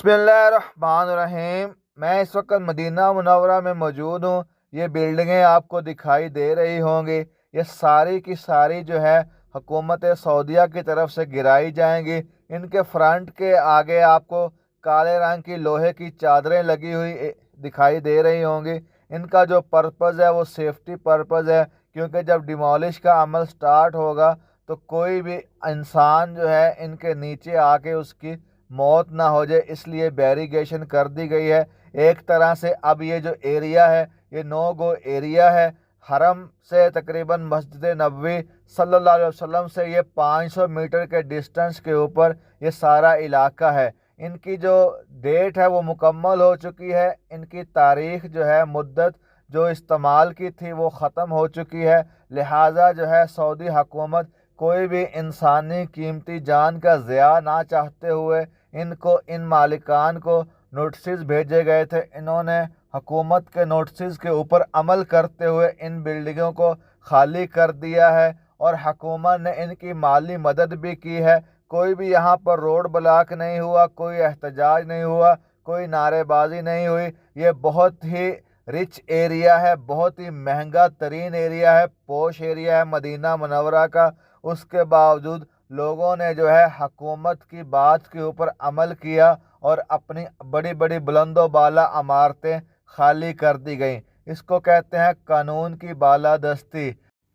بسم اللہ الرحمن الرحیم۔ میں اس وقت مدینہ منورہ میں موجود ہوں۔ یہ بلڈنگیں آپ کو دکھائی دے رہی ہوں گی، یہ ساری کی ساری جو ہے حکومت سعودیہ کی طرف سے گرائی جائیں گی۔ ان کے فرنٹ کے آگے آپ کو کالے رنگ کی لوہے کی چادریں لگی ہوئی دکھائی دے رہی ہوں گی۔ ان کا جو پرپز ہے وہ سیفٹی پرپز ہے، کیونکہ جب ڈیمالش کا عمل سٹارٹ ہوگا تو کوئی بھی انسان جو ہے ان کے نیچے آ کے اس کی موت نہ ہو جائے، اس لیے بیریگیشن کر دی گئی ہے۔ ایک طرح سے اب یہ جو ایریا ہے یہ نو گو ایریا ہے۔ حرم سے تقریباً مسجد نبوی صلی اللہ علیہ وسلم سے یہ 500 میٹر کے ڈسٹنس کے اوپر یہ سارا علاقہ ہے۔ ان کی جو ڈیٹ ہے وہ مکمل ہو چکی ہے، ان کی تاریخ جو ہے مدت جو استعمال کی تھی وہ ختم ہو چکی ہے، لہٰذا جو ہے سعودی حکومت کوئی بھی انسانی قیمتی جان کا ضیاع نہ چاہتے ہوئے ان مالکان کو نوٹسز بھیجے گئے تھے۔ انہوں نے حکومت کے نوٹسز کے اوپر عمل کرتے ہوئے ان بلڈنگوں کو خالی کر دیا ہے، اور حکومت نے ان کی مالی مدد بھی کی ہے۔ کوئی بھی یہاں پر روڈ بلاک نہیں ہوا، کوئی احتجاج نہیں ہوا، کوئی نعرے بازی نہیں ہوئی۔ یہ بہت ہی رچ ایریا ہے، بہت ہی مہنگا ترین ایریا ہے، پوش ایریا ہے مدینہ منورہ کا۔ اس کے باوجود لوگوں نے جو ہے حکومت کی بات کے اوپر عمل کیا اور اپنی بڑی بڑی بلند و بالا عمارتیں خالی کر دی گئیں۔ اس کو کہتے ہیں قانون کی بالادستی۔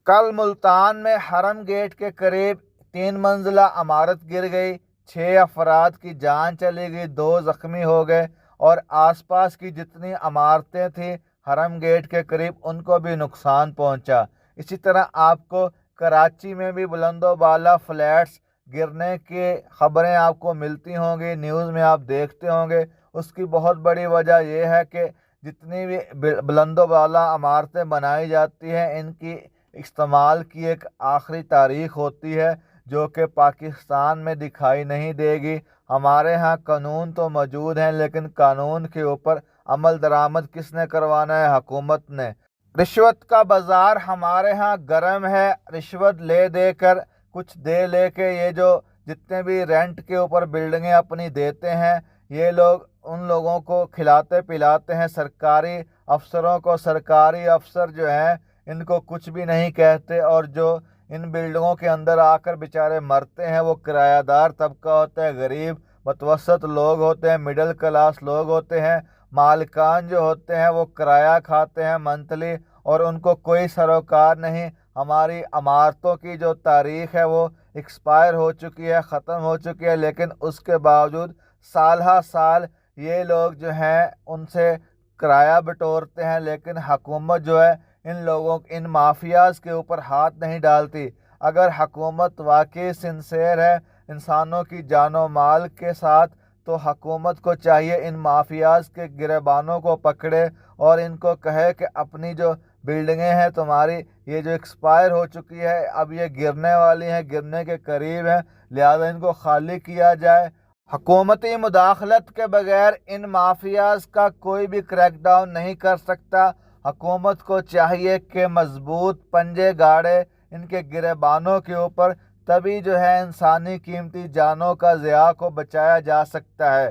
کل ملتان میں حرم گیٹ کے قریب 3 منزلہ عمارت گر گئی، 6 افراد کی جان چلی گئی، 2 زخمی ہو گئے، اور آس پاس کی جتنی عمارتیں تھیں حرم گیٹ کے قریب ان کو بھی نقصان پہنچا۔ اسی طرح آپ کو کراچی میں بھی بلند و بالا فلیٹس گرنے کی خبریں آپ کو ملتی ہوں گی، نیوز میں آپ دیکھتے ہوں گے۔ اس کی بہت بڑی وجہ یہ ہے کہ جتنی بھی بلند و بالا عمارتیں بنائی جاتی ہیں ان کی استعمال کی ایک آخری تاریخ ہوتی ہے جو کہ پاکستان میں دکھائی نہیں دے گی۔ ہمارے ہاں قانون تو موجود ہیں، لیکن قانون کے اوپر عمل درآمد کس نے کروانا ہے؟ حکومت نے۔ رشوت کا بازار ہمارے ہاں گرم ہے، رشوت لے دے کر کچھ دے لے کے یہ جو جتنے بھی رینٹ کے اوپر بلڈنگیں اپنی دیتے ہیں یہ لوگ ان لوگوں کو کھلاتے پلاتے ہیں، سرکاری افسروں کو۔ سرکاری افسر جو ہیں ان کو کچھ بھی نہیں کہتے، اور جو ان بلڈنگوں کے اندر آ کر بیچارے مرتے ہیں وہ کرایہ دار طبقہ ہوتا ہے، غریب متوسط لوگ ہوتے ہیں، مڈل کلاس لوگ ہوتے ہیں۔ مالکان جو ہوتے ہیں وہ کرایہ کھاتے ہیں منتھلی، اور ان کو کوئی سروکار نہیں۔ ہماری عمارتوں کی جو تاریخ ہے وہ ایکسپائر ہو چکی ہے، ختم ہو چکی ہے، لیکن اس کے باوجود سال ہا سال یہ لوگ جو ہیں ان سے کرایہ بٹورتے ہیں، لیکن حکومت جو ہے ان مافیاز کے اوپر ہاتھ نہیں ڈالتی۔ اگر حکومت واقعی سنسیئر ہے انسانوں کی جان و مال کے ساتھ تو حکومت کو چاہیے ان مافیاز کے گریبانوں کو پکڑے اور ان کو کہے کہ اپنی جو بلڈنگیں ہیں تمہاری یہ جو ایکسپائر ہو چکی ہے اب یہ گرنے والی ہیں، گرنے کے قریب ہیں، لہذا ان کو خالی کیا جائے۔ حکومتی مداخلت کے بغیر ان مافیاز کا کوئی بھی کریک ڈاؤن نہیں کر سکتا۔ حکومت کو چاہیے کہ مضبوط پنجے گاڑے ان کے گریبانوں کے اوپر، تبھی جو ہے انسانی قیمتی جانوں کا ضیاع کو بچایا جا سکتا ہے۔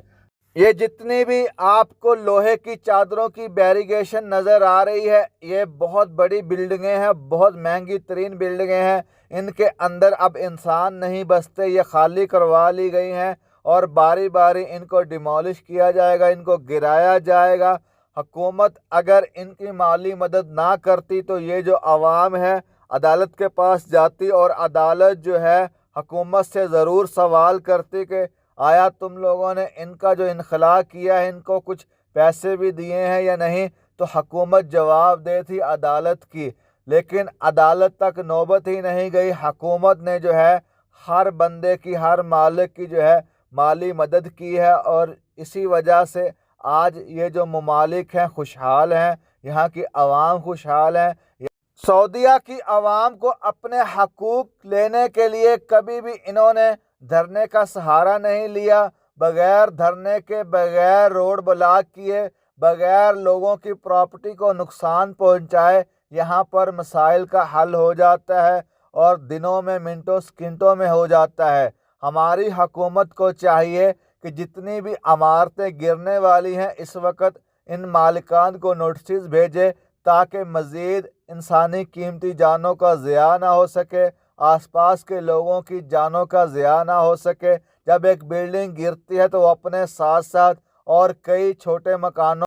یہ جتنی بھی آپ کو لوہے کی چادروں کی بیریگیشن نظر آ رہی ہے یہ بہت بڑی بلڈنگیں ہیں، بہت مہنگی ترین بلڈنگیں ہیں۔ ان کے اندر اب انسان نہیں بستے، یہ خالی کروا لی گئی ہیں اور باری باری ان کو ڈیمولش کیا جائے گا، ان کو گرایا جائے گا۔ حکومت اگر ان کی مالی مدد نہ کرتی تو یہ جو عوام ہے عدالت کے پاس جاتی، اور عدالت جو ہے حکومت سے ضرور سوال کرتی کہ آیا تم لوگوں نے ان کا جو انخلا کیا ہے ان کو کچھ پیسے بھی دیے ہیں یا نہیں؟ تو حکومت جواب دیتی عدالت کی، لیکن عدالت تک نوبت ہی نہیں گئی۔ حکومت نے جو ہے ہر بندے کی، ہر مالک کی جو ہے مالی مدد کی ہے، اور اسی وجہ سے آج یہ جو ممالک ہیں خوشحال ہیں، یہاں کی عوام خوشحال ہیں۔ سعودیہ کی عوام کو اپنے حقوق لینے کے لیے کبھی بھی انہوں نے دھرنے کا سہارا نہیں لیا۔ بغیر دھرنے کے، بغیر روڈ بلاک کیے، بغیر لوگوں کی پراپرٹی کو نقصان پہنچائے یہاں پر مسائل کا حل ہو جاتا ہے، اور دنوں میں، منٹوں سیکنڈوں میں ہو جاتا ہے۔ ہماری حکومت کو چاہیے کہ جتنی بھی عمارتیں گرنے والی ہیں اس وقت ان مالکان کو نوٹسز بھیجے تاکہ مزید انسانی قیمتی جانوں کا ضیاع نہ ہو سکے، آس پاس کے لوگوں کی جانوں کا ضیاع نہ ہو سکے۔ جب ایک بلڈنگ گرتی ہے تو وہ اپنے ساتھ ساتھ اور کئی چھوٹے مکانوں